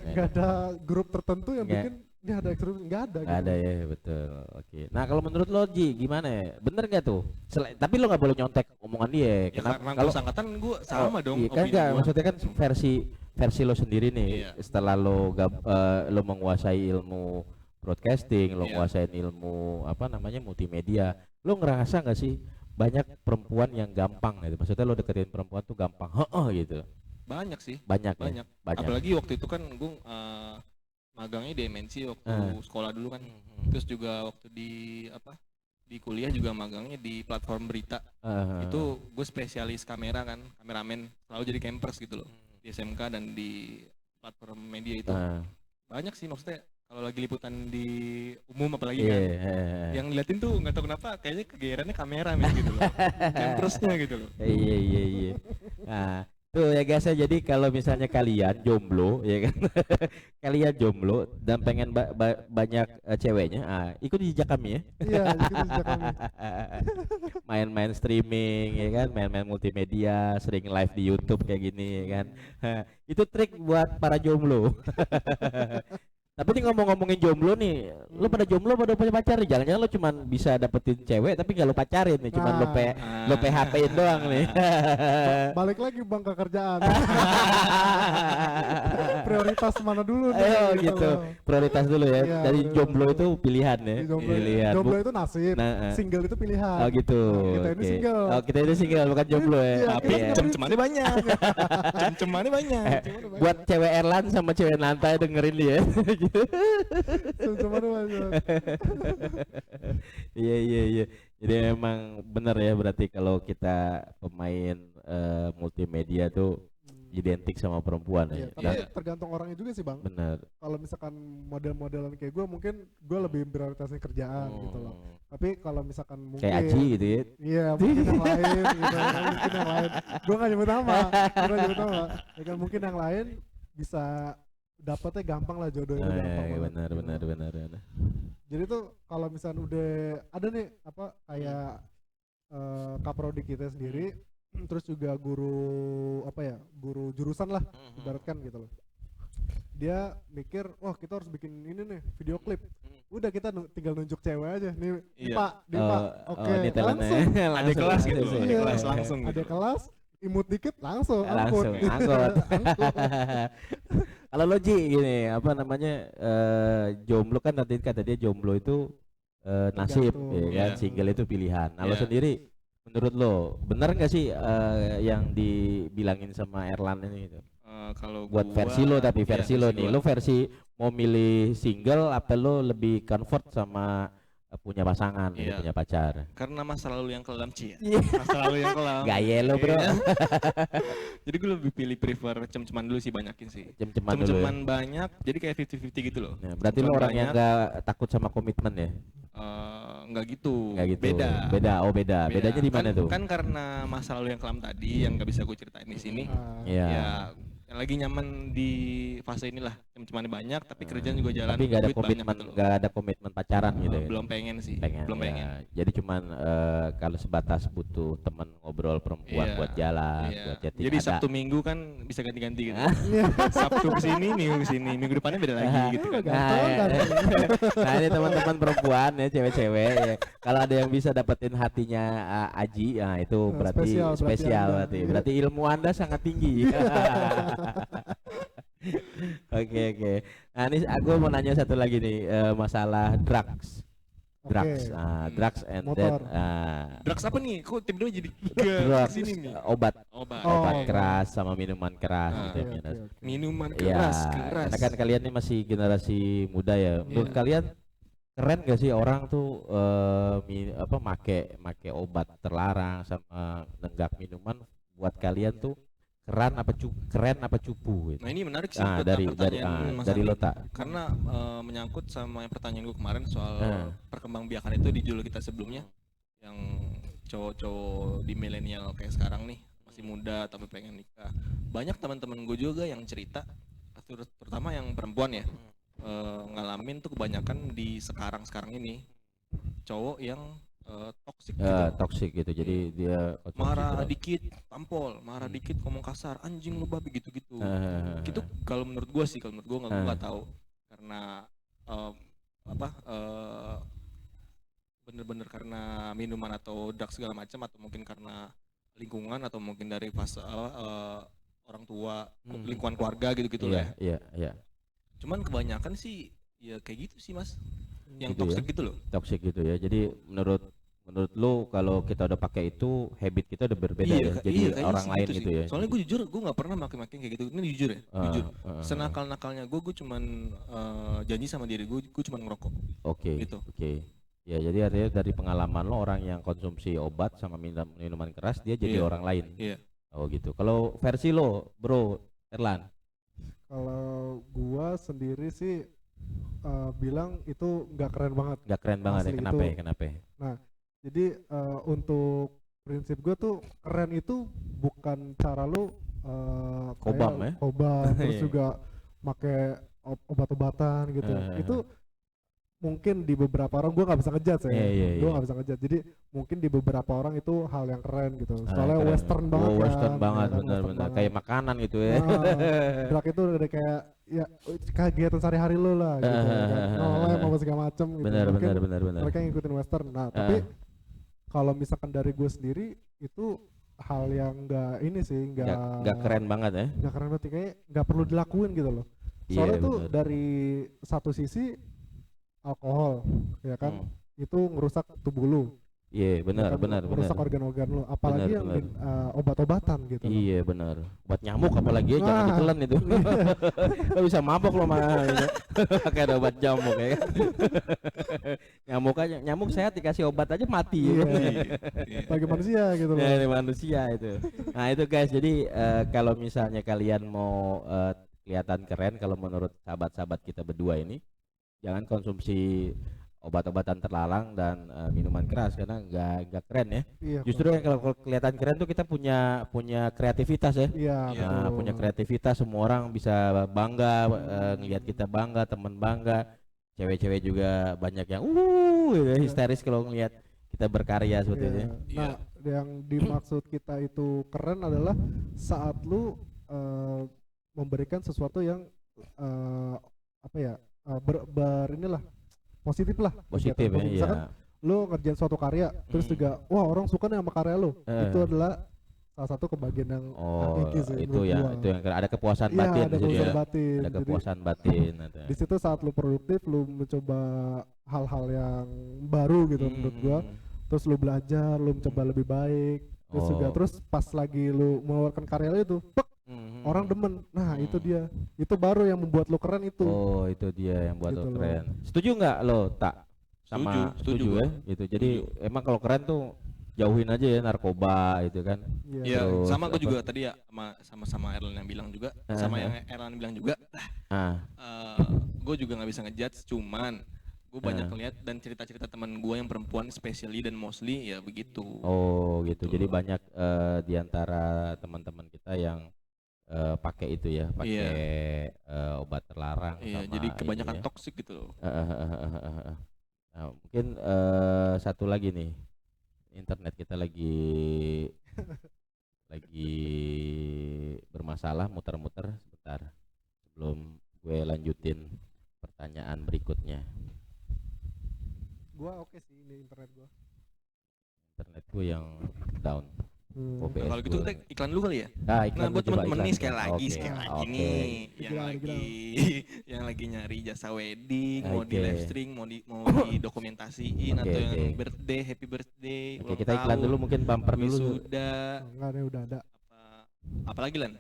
Nggak ada grup tertentu yang Nggak. bikin ini ada ekskul nggak ada. Nggak ada ya, betul. Oke. Nah kalau menurut lo Ji gimana ya? Bener nggak tuh? Tapi lo nggak boleh nyontek omongan dia. Ya, Kenapa? karena Kalau gue angkatan gue sama dong Iya, kan opini enggak, gua. maksudnya kan versi lo sendiri nih. Iya. Setelah lo menguasai ilmu broadcasting, lo Iya. menguasai ilmu apa namanya multimedia, lo ngerasa nggak sih banyak perempuan yang gampang gitu? Maksudnya lo deketin perempuan tuh gampang, gitu. Banyak sih. Banyak. Banyak. Ya? Banyak. Apalagi waktu itu kan gue magangnya di MNC waktu sekolah dulu kan. Terus juga waktu di kuliah juga magangnya di platform berita. Itu gue spesialis kamera kan, kameramen, selalu jadi campers gitu loh di SMK dan di platform media itu. Banyak sih maksudnya kalau lagi liputan di umum apalagi kan. Yang ngeliatin tuh nggak tahu kenapa kayaknya kegeerannya kamera gitu loh. Campersnya gitu loh. Iya. Nah, tuh ya guys ya, jadi kalau misalnya kalian jomblo ya kan, kalian jomblo dan pengen banyak ceweknya, ikut jejak kami ya. Iya, itu sejak kami. Main-main streaming ya kan, main-main multimedia, sering live di YouTube kayak gini ya kan. Itu trik buat para jomblo. Tapi nih ngomongin jomblo nih, lu pada jomblo pada punya pacar nih? Jangan-jangan lu cuman bisa dapetin cewek tapi gak lu pacarin nih, cuman lu PHP-in doang nih. Balik lagi bang ke kerjaan. Prioritas mana dulu nih? Ayo gitu, loh. prioritas dulu ya. Iya, Dari bener. jomblo itu pilihan ya. Jomblo, Pilihan. jomblo itu nasib, Nah, single itu pilihan. Oh gitu. Kita ini Oke. single. Oh kita ini single bukan jomblo ya. Iya, Oke Tapi ya. cem-cemannya banyak. Cem-cemannya banyak. Buat cewek Erlan sama cewek Nanta dengerin dia. Cuma banyak. Iya. Jadi memang benar ya, berarti kalau kita pemain multimedia tuh identik sama perempuan Iya, ya. tapi Dan- tergantung orangnya juga sih bang. benar. Kalau misalkan model-modelan kayak gue, mungkin gue lebih prioritasin kerjaan gitu loh. Tapi kalau misalkan mungkin Kayak Aji gitu ya. iya mungkin yang lain gitu, mungkin yang lain. Gue gak nyebut nama, ya kan mungkin yang lain bisa dapetnya gampang lah jodohnya gampang banget. Benar. Jadi tuh kalau misalkan udah ada nih apa kayak kaprodi kita sendiri terus juga guru apa ya, guru jurusan lah ibaratkan gitu loh. Dia mikir, wah kita harus bikin ini nih video klip. Udah kita tinggal nunjuk cewek aja nih, Iya. Pak, di Pak, oke, ini talentnya. langsung. Ada kelas gitu, langsung. ada Iya. kelas langsung Ada gitu. kelas, imut dikit langsung Langsung angkut. Kalau lo Ji gini, apa namanya, jomblo kan tadi kata dia jomblo itu nasib, Tergantung. ya kan, Iya. single itu pilihan. Nah lo Iya. sendiri, menurut lo benar nggak sih yang dibilangin sama Erlan ini gitu? Kalau Buat gua, versi lo, tapi iya, versi lo nih, gua. lo versi mau milih single apa lo lebih comfort sama punya pasangan, gitu, Iya. punya pacar? Karena masa lalu yang kelam Ci ya. Iya. Masa lalu yang kelam. Gaya lo bro. Iya. Jadi gue lebih prefer cem-ceman dulu sih, banyakin sih. Cem-ceman dulu ya. Cem-ceman banyak, jadi kayak 50-50 gitu loh. Nah, berarti lo Cem-ceman orang yang banyak, nggak takut sama komitmen ya? nggak gitu. Nggak gitu. Beda. Beda. Oh beda. Bedanya di mana Kan- tuh? Kan karena masa lalu yang kelam tadi yang nggak bisa gue ceritain di sini. Iya. Ya, yang lagi nyaman di fase inilah, cem-ceman banyak tapi kerjaan juga jalan. Tapi nggak ada duit banyak komitmen, gitu loh. nggak ada komitmen pacaran gitu ya? Belum pengen sih. Pengen. Belum ya. pengen. Jadi cuman kalau sebatas butuh teman ngobrol perempuan Iya, buat jalan, iya. buat chatting Jadi ada. Sabtu Minggu kan bisa ganti-ganti gitu. Iya. Sabtu kesini, Minggu kesini, minggu depannya beda lagi gitu kan. Gampang kan? Nah ini teman-teman perempuan ya, cewek-cewek ya. Kalau ada yang bisa dapetin hatinya Aji, nah itu berarti spesial berarti spesial Anda. berarti. Iya. Berarti ilmu Anda sangat tinggi. Oke. Nah ini aku mau nanya satu lagi nih, masalah drugs. Oke. Drugs and Motor. then Drugs apa nih? Kok tiba-tiba jadi ke drugs, sini nih? obat Obat. Oh. obat keras sama minuman keras Ah, gitu ya, Oke, minus. oke, oke. Minuman Iya, keras. karena kan kalian ini masih generasi muda ya. Menurut Iya. kalian keren gak sih orang tuh make obat terlarang sama nenggak minuman, buat kalian tuh keren apa cupu gitu. Nah ini menarik sih dari pertanyaan Mas dari Andi. lo tak. Karena menyangkut sama yang pertanyaan gue kemarin soal Ah. perkembangbiakan itu di judul kita sebelumnya, yang cowok-cowok di milenial kayak sekarang nih masih muda tapi pengen nikah. Banyak teman-teman gue juga yang cerita, terutama yang perempuan ya, ngalamin tuh kebanyakan di sekarang ini cowok yang toxic gitu. Toxic gitu. Jadi dia konsumsi Marah drugs. dikit tampol, marah dikit ngomong kasar, anjing lu babi gitu-gitu. Ah. Itu kalau menurut gua sih, kalau menurut gua nggak tahu karena bener-bener karena minuman atau drugs segala macam, atau mungkin karena lingkungan, atau mungkin dari fase orang tua, lingkungan keluarga gitu-gitu lah ya. Iya. Cuman kebanyakan sih ya kayak gitu sih Mas, yang Gitu ya. toxic gitu loh. Toxic gitu ya. Jadi menurut lo kalau kita udah pakai itu, habit kita udah berbeda ya. Jadi kayaknya orang sih lain sih. gitu ya. Soalnya gue jujur, gue nggak pernah make kayak gitu. Ini jujur ya, jujur. Ah. Senakal-nakalnya gue cuman janji sama diri gue cuman ngerokok. Oke. Gitu. Oke. Ya, jadi artinya dari pengalaman lo, orang yang konsumsi obat sama minuman keras dia jadi Iya. orang lain. Iya. Oh gitu. Kalau versi lo, Bro Erlan, Kalau gua sendiri sih bilang itu nggak keren banget. nggak keren banget ya. Asli Kenapa itu. ya? Kenapa ya? Jadi untuk prinsip gue tuh keren itu bukan cara lu Kobam kayak ya? kobam terus Iya. juga make obat-obatan gitu. Itu mungkin di beberapa orang, gue nggak bisa ngejudge ya, Iya. gue nggak bisa ngejudge. Jadi mungkin di beberapa orang itu hal yang keren gitu. Soalnya Keren. western banget Oh, kan, western ya banget, kan, benar-benar western kayak banget. makanan gitu ya. Drag itu udah kayak ya kegiatan sehari-hari lo lah gitu kan. Nolem apa segala macem gitu. Benar. Mungkin mereka ngikutin western. Nah tapi kalau misalkan dari gue sendiri itu hal yang nggak ini sih, Nggak keren banget ya. nggak keren banget, kayak nggak perlu dilakuin gitu loh. Soalnya Iya, tuh benar. dari satu sisi alkohol ya kan itu ngerusak tubuh lu. Iya, benar. Merusak organ-organ lu, apalagi yang Benar. obat-obatan gitu loh. Iya benar. Buat nyamuk apalagi ya, jangan Nah. ditelan itu. Lo bisa mabok lo mah gitu. Pakai ada obat nyamuk ya kan. Nyamuk sehat dikasih obat aja mati. Iya. Iya. Bagi manusia gitu loh. Ya, dari manusia itu. Nah itu guys, jadi kalau misalnya kalian mau kelihatan keren, kalau menurut sahabat-sahabat kita berdua ini, jangan konsumsi obat-obatan terlarang dan minuman keras, karena nggak keren ya. Iya, Justru yang kalau kelihatan keren tuh kita punya kreativitas ya. iya, Nah, betul. punya kreativitas, semua orang bisa bangga ngelihat kita bangga, teman bangga, cewek-cewek juga banyak yang gitu, histeris kalau ngelihat kita berkarya seperti itu. Iya. Iya. Nah, yang dimaksud kita itu keren adalah saat lu memberikan sesuatu yang apa ya inilah positif lah. Positif kegiatan ya, iya. Misalkan lu ngerjain suatu karya, terus juga wah orang suka nih sama karya lu. Itu adalah salah satu kebahagiaan yang Oh, hakiki sih itu menurut ya, gua. itu yang ada kepuasan Iya, batin ada di situ ya. kepuasan batin. Ada Jadi, kepuasan batin ada. di situ saat lu produktif, lu mencoba hal-hal yang baru gitu menurut gua. Terus lu belajar, lu mencoba lebih baik. Terus juga Oh. terus pas lagi lu mengeluarkan karya lu itu, pek, orang demen. Nah, itu dia. Itu baru yang membuat lu keren itu. Oh, itu dia yang buat Gitu lo loh. keren. Setuju nggak lo tak sama Setuju ya gua. gitu. Jadi emang kalau keren tuh jauhin aja ya narkoba itu kan. Iya. Iya, Terus sama gue apa? juga tadi ya sama Erlan yang bilang juga, sama yang Erlan bilang juga. Ah, Gue juga nggak bisa ngejudge, cuman gue banyak lihat dan cerita-cerita teman gue yang perempuan especially dan mostly ya begitu. oh gitu. Betul. Jadi banyak di antara teman-teman kita yang pakai itu ya, pakai obat terlarang Iya, sama jadi ini kebanyakan ya. toksik gitu loh. Nah, mungkin satu lagi nih, internet kita lagi bermasalah, muter-muter sebentar sebelum gue lanjutin pertanyaan berikutnya. Gua oke sih ini internet gua. Internet gue yang down. Hmm. OBS Nah, kalau gitu gua. kita iklan dulu kali ya. Nah, iklan Nah, buat lu coba teman-teman iklan nih sekali dong. lagi, Oke, sekali lagi oke. nih, yang Dibilang, lagi yang lagi nyari jasa wedding, mau di Oke. live stream, mau didokumentasiin Oke, atau yang oke. birthday, happy birthday, Oke, ulang kita iklan tahun, dulu, mungkin bumper dulu. wisuda, Enggak ada udah ada. apa lagi Lan?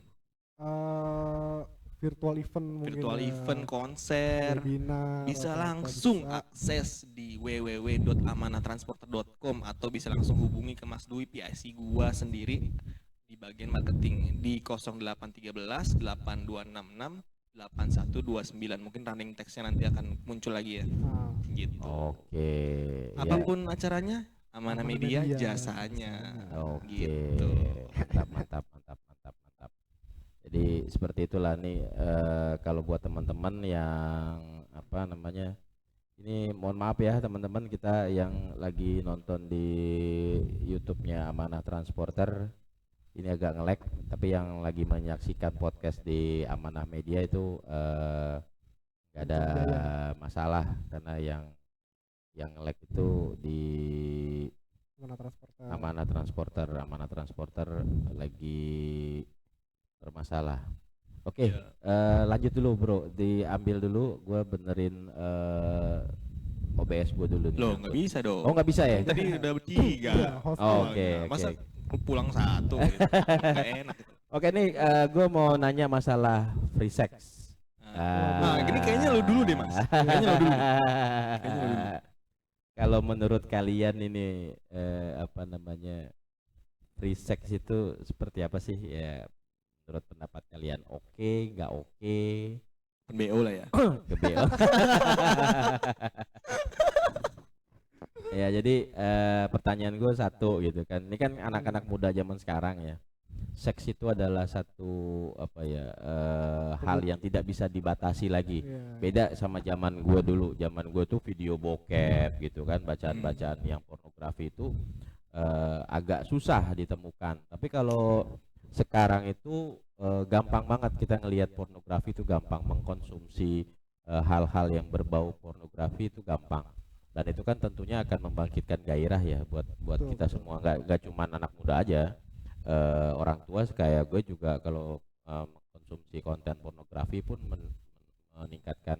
Virtual event mungkin. Virtual ya. event, konser, Webinar, bisa atau apa, langsung bisa. akses di www.amanatransporter.com atau bisa langsung hubungi ke Mas Dwi PIC gua sendiri di bagian marketing di 0813 8266 8129. Mungkin running text-nya nanti akan muncul lagi ya. Nah, Gitu. Oke. ya. Apapun acaranya, Amanah Amanah Media Media. jasanya. Oke. Gitu. Mantap. Jadi seperti itulah nih kalau buat teman-teman yang apa namanya, ini mohon maaf ya teman-teman kita yang lagi nonton di YouTube-nya Amanah Transporter, ini agak nge-lag, tapi yang lagi menyaksikan podcast di Amanah Media itu nggak ada masalah, karena yang nge-lag itu di Amanah Transporter. Amanah Transporter lagi bermasalah. Oke, lanjut dulu bro, diambil dulu, gue benerin OBS gue dulu nih. Loh, nggak bisa dong. Oh nggak bisa ya? Tadi udah bertiga. Iya, host Oh, doang. oke. Masa pulang satu gitu. Nggak enak gitu. Oke nih, gue mau nanya masalah free sex. Nah, gini kayaknya lo dulu deh, Mas. Kayaknya lo dulu. Kayaknya lo dulu. Kalau menurut kalian ini apa namanya, free sex itu seperti apa sih ya? Menurut pendapat kalian oke, nggak oke? BO lah ya. Ke BO. Ya jadi pertanyaan gue satu gitu kan, ini kan anak-anak muda zaman sekarang ya, seks itu adalah satu apa ya hal yang tidak bisa dibatasi lagi. Iya. Beda sama zaman gue dulu, zaman gue tuh video bokep gitu kan, bacaan-bacaan yang pornografi itu agak susah ditemukan. Tapi kalau sekarang itu gampang banget kita ngelihat pornografi, itu gampang mengkonsumsi hal-hal yang berbau pornografi itu gampang, dan itu kan tentunya akan membangkitkan gairah ya buat Betul, kita betul. semua, nggak cuma anak muda aja, orang tua kayak gue juga kalau mengkonsumsi konten pornografi pun meningkatkan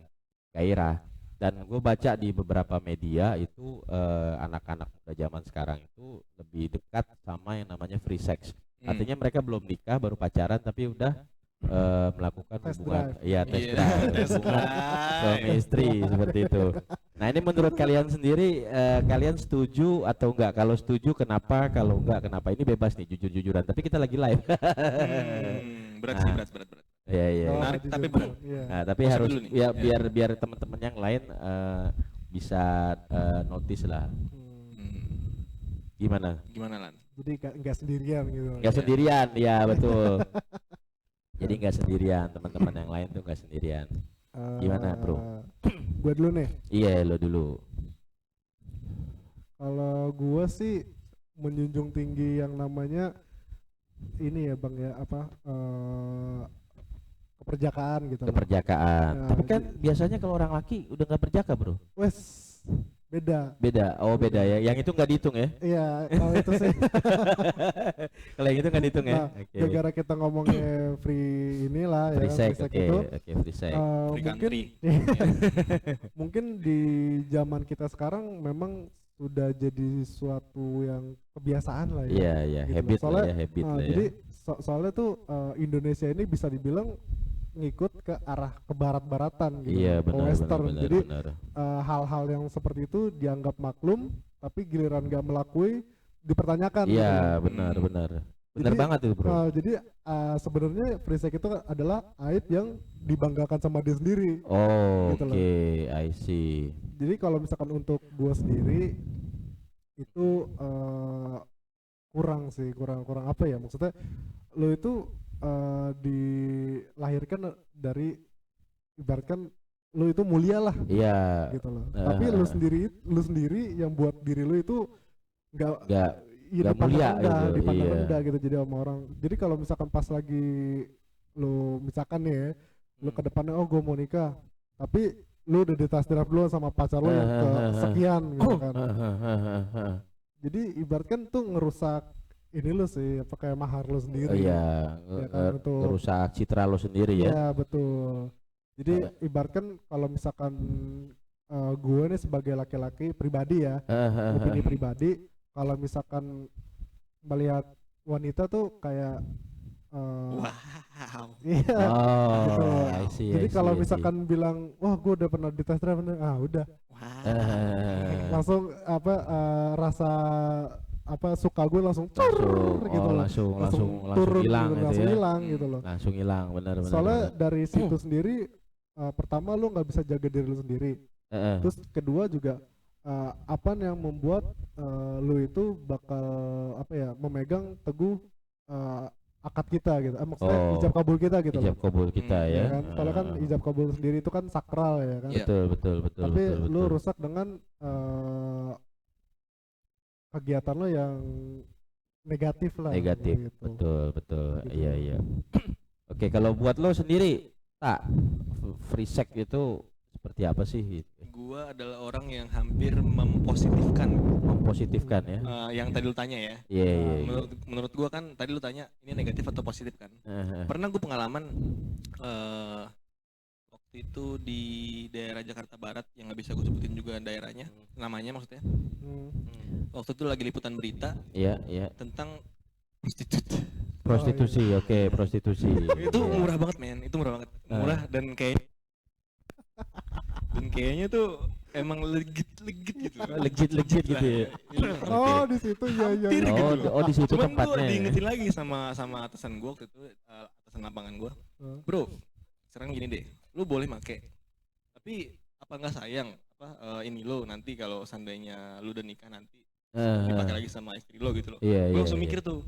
gairah. Dan gue baca di beberapa media itu anak-anak muda zaman sekarang itu lebih dekat sama yang namanya free sex. Artinya mereka belum nikah, baru pacaran, tapi udah melakukan Test hubungan, drive. iya tes Iya, drive, tes hubungan drive. suami istri seperti itu. Nah ini menurut kalian sendiri, kalian setuju atau enggak? Kalau setuju kenapa? Kalau enggak kenapa? Ini bebas nih, jujur-jujuran. Tapi kita lagi live. Berat Nah. sih, berat. Iya iya. Oh, Menarik, jujur, tapi bener. belum. Iya. Nah, tapi Masuk harus dulu nih. ya Iya. biar teman-teman yang lain bisa notice lah. Gimana? Gimana Lan? Jadi nggak sendirian gitu. Nggak sendirian, ya betul. Jadi nggak sendirian, teman-teman yang lain tuh nggak sendirian. Gimana, bro? Gue dulu nih. Iya, lo dulu. Kalau gua sih menjunjung tinggi yang namanya ini ya Bang ya apa keperjakaan gitu loh. Keperjakaan. Ya, Tapi kan biasanya kalau orang laki udah nggak perjaka bro. Wes beda. Beda. Oh beda ya. Yang itu nggak dihitung ya. Iya, kalau itu sih. Kalau yang itu nggak dihitung ya. Nah, Oke. gara-gara kita ngomongnya free inilah ya Free kan, sex. free sex Oke. itu Oke free sex. Free mungkin country. mungkin di zaman kita sekarang memang sudah jadi suatu yang kebiasaan lah ya. Iya iya. gitu loh. Habit lah Soalnya, ya. Habit lah ya. jadi soalnya tuh Indonesia ini bisa dibilang ngikut ke arah ke barat-baratan gitu, Iya ke benar western. benar Jadi benar. hal-hal yang seperti itu dianggap maklum, tapi giliran gak melakui dipertanyakan. gitu Iya loh. benar benar. Benar Jadi, banget itu bro. Jadi sebenarnya free sex itu adalah aib yang dibanggakan sama dia sendiri. Oh, gitu oke, loh. I see. Jadi kalau misalkan untuk gua sendiri itu kurang sih, kurang apa ya, maksudnya lo itu dilahirkan dari ibaratkan lo itu mulia lah Iya, gitu loh. Tapi lo sendiri yang buat diri lo itu nggak nggak dipandang mulia rendah, gitu, dipandang iya. rendah gitu jadi sama orang. Jadi kalau misalkan pas lagi lo misalkan nih ya, lo ke depannya oh gue mau nikah, tapi lo udah dites drive dulu sama pacar lo yang ke sekian gitu kan. Jadi ibaratkan tuh ngerusak ini lo sih, apa kayak mahar lo Oh, sendiri. iya, Ya kan, untuk ngerusak citra lo sendiri ya. Iya betul. Jadi ibaratkan kalau misalkan gue nih sebagai laki-laki pribadi ya, opini pribadi, kalau misalkan melihat wanita tuh kayak Wow. iya Oh, gitu. I see, Jadi I see, kalau I see. misalkan bilang wah gue udah pernah di test drive, udah Wow. langsung apa rasa apa suka gue langsung langsung, gitu oh, loh. langsung turun hilang gitu, gitu langsung ya. hilang gitu loh. Langsung hilang, benar benar. Soalnya benar. dari situ sendiri pertama lu nggak bisa jaga diri lu sendiri. Terus kedua juga apa yang membuat lu itu bakal apa ya memegang teguh akad kita gitu. Maksudnya Oh, ijab kabul kita gitu ijab loh. kabul kita Ya ya. kan? Soalnya kan ijab kabul sendiri itu kan sakral ya kan. Iya. Betul betul betul. Tapi betul, lu betul. rusak dengan kegiatan lo yang negatif lah. Negatif, gitu. betul betul. Gitu. Iya iya. Oke, kalau buat lo sendiri, tak free sex itu seperti apa sih? Gua adalah orang yang hampir mempositifkan Mempositifkan ya? yang tadi lu tanya ya. Iya iya. iya. Menurut gua kan tadi lu tanya ini negatif atau positif kan. Pernah gue pengalaman waktu itu di daerah Jakarta Barat yang nggak bisa gue sebutin juga daerahnya, namanya maksudnya. Waktu itu lagi liputan berita Iya iya. tentang prostitut. Prostitusi, oke, prostitusi. Itu Iya. murah banget men, itu murah banget. Murah dan kayaknya tuh emang legit gitu. Legit gitu ya. Oh di situ ya ya. Hampir ya. gitu. Oh di situ Cuman gue tempatnya. diingetin lagi sama atasan gue waktu itu, atasan lapangan gue. Bro, sekarang gini deh, lu boleh make, tapi apa nggak sayang ini lo nanti kalau seandainya lu udah nikah nanti dipakai lagi sama istri lo gitu loh. Iya Gue iya. langsung iya. mikir tuh,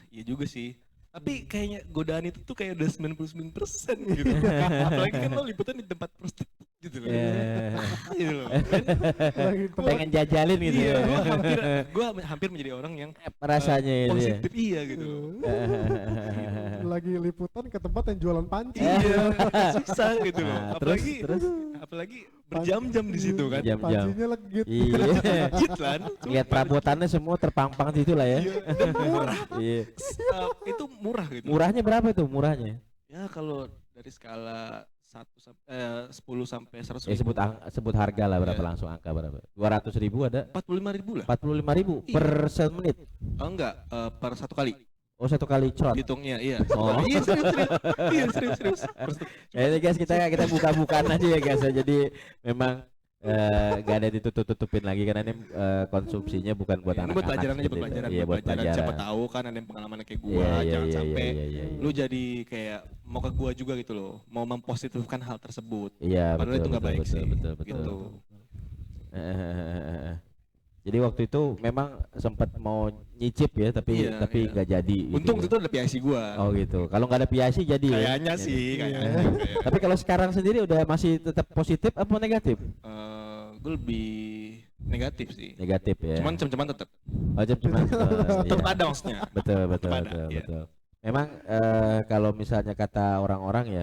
iya juga sih. Tapi kayaknya godaan itu tuh kayak udah 99% gitu. Apalagi kan lo liputan di tempat prostitut gitu loh. Iya. Gitu loh. Lagi tempat- Pengen jajalin gitu Iya, ya. gue hampir menjadi orang yang Rasanya itu ya. positif iya gitu loh. lagi liputan ke tempat yang jualan panci. Iya, susah gitu loh. Nah, Apalagi apalagi berjam-jam di situ kan. Jam-jam. Pancinya legit. Iya. Legit kan. Lihat perabotannya semua terpampang di situ lah ya. Iya, dan murah. Iya. Itu murah gitu. Murahnya berapa tuh murahnya? Ya kalau dari skala 10 sampai 100 Ya ribu. sebut harga lah berapa Iya. langsung angka berapa? 200.000 ada? 45.000 lah. 45.000 Iya. per semenit. Oh enggak, per satu kali. Oh satu kali crot. Hitungnya iya. Oh. Iya serius. Iya serius. Ya ini guys kita buka-bukaan aja ya guys. Jadi memang gak ada ditutup-tutupin lagi karena ini konsumsinya bukan buat Ini anak-anak. buat pelajaran aja, seperti buat itu. pelajaran, Iya buat pelajaran. Siapa tahu kan ada yang pengalaman kayak gua, Iya, iya, jangan iya, sampai iya, iya, iya. lu jadi kayak mau ke gua juga gitu loh, mau mempositifkan hal tersebut. Iya Padahal betul, itu nggak betul, baik betul, sih. betul, betul, Gitu. Jadi waktu itu memang sempat mau nyicip ya tapi Iya, tapi iya. nggak jadi. Gitu. Untung itu ada PIC gua. Oh gitu. Kalau nggak ada PIC jadi ya? Kayaknya sih, Iya. kayaknya. Tapi kalau sekarang sendiri udah masih tetap positif apa negatif? gue lebih negatif sih. Negatif ya. Cuman cem-ceman tetap cuman tetap iya. ada maksudnya. Betul Tetap ada, iya. betul. Memang kalau misalnya kata orang-orang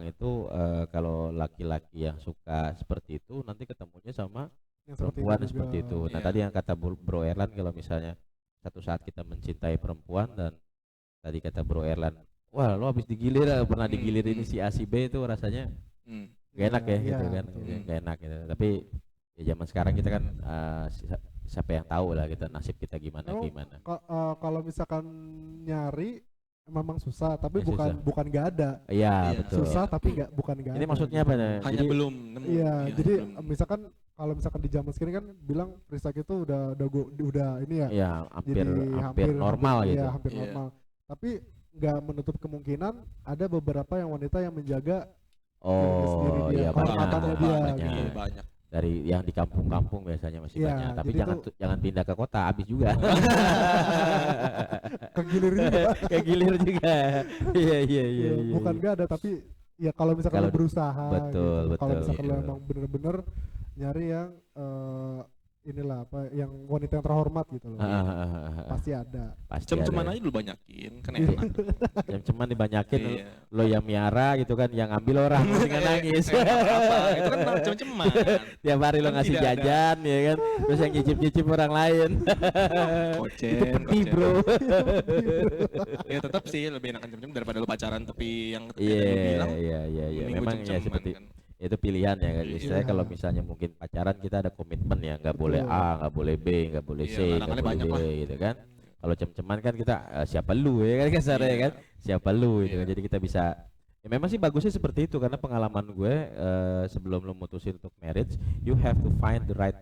itu kalau laki-laki yang suka seperti itu nanti ketemunya sama Yang perempuan itu seperti juga. itu. Nah Iya. tadi yang kata Bro Erlan, kalau misalnya satu saat kita mencintai perempuan dan tadi kata Bro Erlan, wah lo habis digilir, pernah digilir ini si A si B, itu rasanya Hmm. gak enak ya Iya, gitu kan, betul. gak enak gitu. Tapi ya zaman sekarang kita kan siapa yang tahu lah kita nasib kita gimana Emang gimana. kalau misalkan nyari memang susah, tapi Ya, bukan susah. bukan gak ada. Iya Iya. betul. Susah tapi bukan gak Ini ada. maksudnya gitu. apa nih? Hanya Jadi belum nemu. Iya, jadi belum. misalkan kalau misalkan di zaman sekarang kan bilang free sex itu udah ini ya. ya hampir Jadi hampir normal gitu. Iya, hampir Iya. normal. Tapi nggak menutup kemungkinan ada beberapa yang wanita yang menjaga dirinya sendiri, Oh dia, iya kehormatannya dia, banyak. Iya, banyak. Dari yang di kampung-kampung biasanya masih Iya, banyak, tapi jadi jangan pindah ke kota, habis juga. kegilir juga. Kayak gilir juga. Iya iya iya. Iya, iya. bukan nggak ada, tapi ya kalau misalkan Kalau lo berusaha betul, gitu. Kalau betul, misalkan lo betul. emang bener-bener nyari yang inilah apa, yang wanita yang terhormat gitu loh, pasti ada. Pasti Cem-ceman ada. aja dulu banyakin, kan enak. Cuman dibanyakin Iya. lo yang miara gitu kan, yang ambil orang dengan nangis. Apa? Itu kan malah cem-ceman. Tiap hari lo Kan ngasih tidak ada. jajan ya kan, terus yang nyicip-nyicip orang lain. Kocen, Itu pedih kocen. bro. Ya tetap sih lebih enakan cem-cem daripada lu pacaran tapi yang kayak Iya tadi lu bilang. iya mending gua memang ya cem-ceman seperti kan. itu pilihan ya kan. Iya. Istilahnya kalau misalnya mungkin pacaran kita ada komitmen ya, nggak boleh Betul. A, nggak boleh B, nggak boleh Iya, C, nggak larangannya boleh banyak D lah. gitu kan. Kalau cem-ceman kan kita siapa lu ya kan kasarnya Iya. kan, siapa lu gitu Iya. kan. Jadi kita bisa ya memang sih bagusnya seperti itu, karena pengalaman gue sebelum lo mutusin untuk marriage, you have to find the right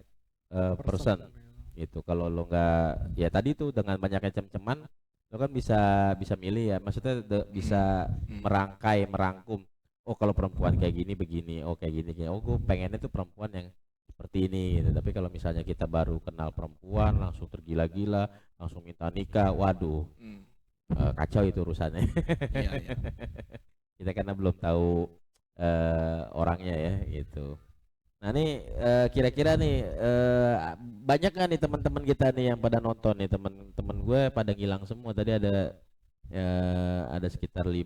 person gitu. Kalau lo nggak ya tadi tuh dengan banyaknya cem-ceman lo kan bisa milih ya, maksudnya bisa merangkum, oh kalau perempuan kayak gini begini, oh kayak gini, oh gue pengennya tuh perempuan yang seperti ini gitu. Tapi kalau misalnya kita baru kenal perempuan langsung tergila-gila, langsung minta nikah, waduh kacau itu urusannya. Iya, iya. Kita karena belum tahu orangnya ya gitu. Nah nih kira-kira nih banyak kan nih teman-teman kita nih yang pada nonton nih, teman-teman gue pada ngilang semua. Tadi ada sekitar 5-6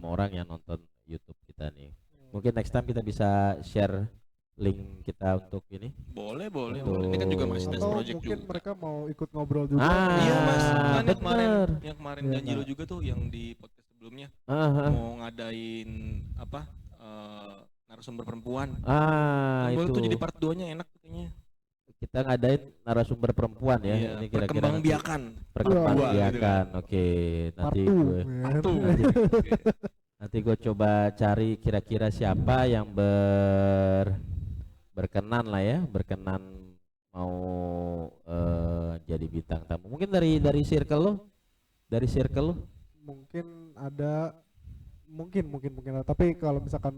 orang yang nonton YouTube kita nih. Mungkin next time kita bisa share link kita untuk ini. Boleh, boleh, Betul. boleh. Ini kan juga masih test Atau project mungkin juga. mereka mau ikut ngobrol juga. Iya mas, kan yang bener. kemarin Iya, janji lo Kak. juga tuh yang di podcast sebelumnya mau ngadain apa narasumber perempuan. Boleh Itu tuh jadi part 2-nya enak tuh kayaknya. kita ngadain narasumber perempuan ya. Iya, Ini kira-kira perkembang nanti biakan. perkembangbiakan. Gitu Oke, nanti Partu, gue men. Partu. nanti gue coba cari kira-kira siapa yang berkenan lah ya, berkenan mau jadi bintang tamu. Mungkin dari circle lo, Mungkin ada, mungkin ada. Tapi kalau misalkan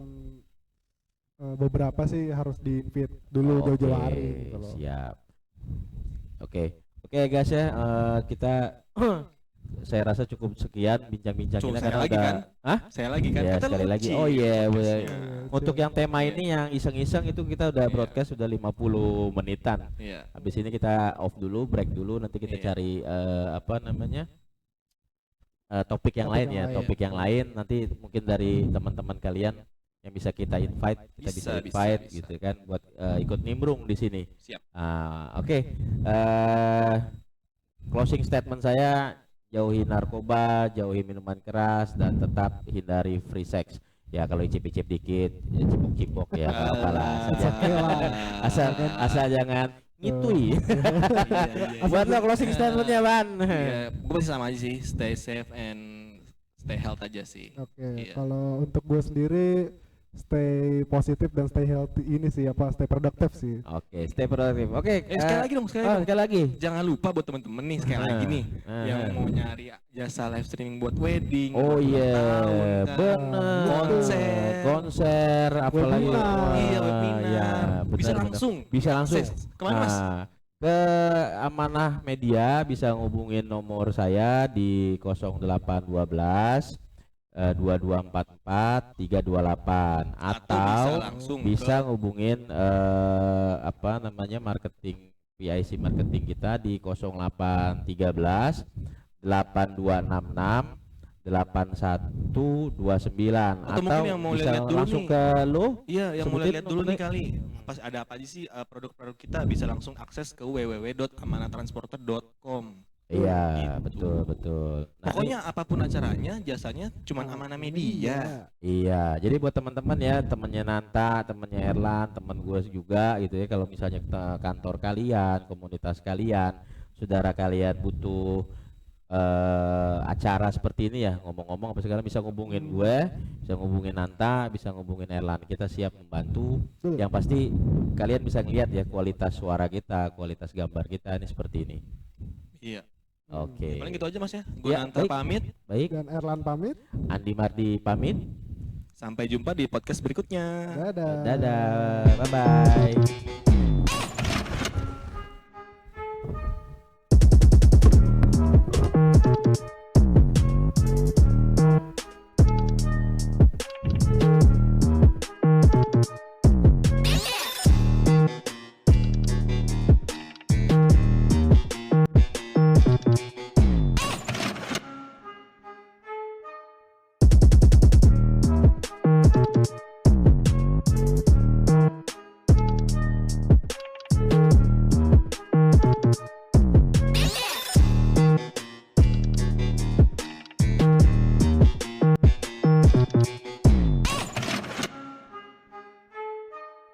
beberapa sih harus di-invite dulu jauh-jauh Oke, hari gitu loh. siap. Oke guys ya, kita saya rasa cukup sekian bincang-bincang Cuma kita saya karena lagi udah kan? Saya lagi kan. Ya, Kata sekali lu lagi. Ci, Oh iya, podcastnya. untuk yang tema ini yang iseng-iseng itu kita udah Iya. broadcast sudah 50 menitan. Iya. Habis ini kita off dulu, break dulu, nanti kita Iya. cari apa namanya? Topik yang lain ya, topik yang lain nanti mungkin dari teman-teman kalian yang bisa kita invite, kita bisa Bisa, invite bisa. gitu kan buat ikut nimbrung di sini. Siap. Oke. Closing statement saya, jauhi narkoba, jauhi minuman keras, dan tetap hindari free sex. Ya kalau icip-icip dikit, ya cipok-cipok ya nggak apa-apa lah. Asal jangan ngitui. Buat lo closing statementnya Ban. Iya, gue masih sama aja sih, stay safe and stay health aja sih. Oke, Iya. kalau untuk gue sendiri stay positif dan stay healthy ini sih stay produktif sih. Oke, stay produktif. Oke, Sekali lagi dong, sekali lagi. sekali lagi. Jangan lupa buat temen-temen nih sekali lagi nih yang mau nyari jasa live streaming buat wedding, Oh buat ulang iya, tahun, kan. bener. Konser, apalagi Webinar. Iya, webinar. ya, Bisa benar, langsung. bisa langsung. Akses. Kemana mas? Ke Amanah Media bisa ngubungin nomor saya di 0812 2244 328 atau langsung bisa ngubungin marketing PIC marketing kita di 0813 8266 8129 atau mungkin yang mau bisa lihat dulu langsung nih. ke lu. Iya, yang mau Sebutin lihat dulu nih nomornya. kali. Pas ada apa aja sih produk-produk kita, bisa langsung akses ke www.amanatransporter.com. Iya, Gitu. betul. Nah, Pokoknya apapun acaranya, jasanya cuman Amanah Media. iya, jadi buat teman-teman ya, temennya Nanta, temennya Erlan, temen gue juga gitu ya, kalau misalnya ke kantor kalian, komunitas kalian, saudara kalian butuh acara seperti ini ya, ngomong-ngomong apa segala, bisa ngubungin gue, bisa ngubungin Nanta, bisa ngubungin Erlan, kita siap membantu. Betul. Yang pasti kalian bisa ngeliat ya kualitas suara kita, kualitas gambar kita ini seperti ini. Iya. Oke. Paling gitu aja Mas ya. Gue Ya, Nanta baik. pamit. Baik, Dan Erlan pamit. Andi Mardi pamit. Sampai jumpa di podcast berikutnya. Dadah. Dadah, bye bye.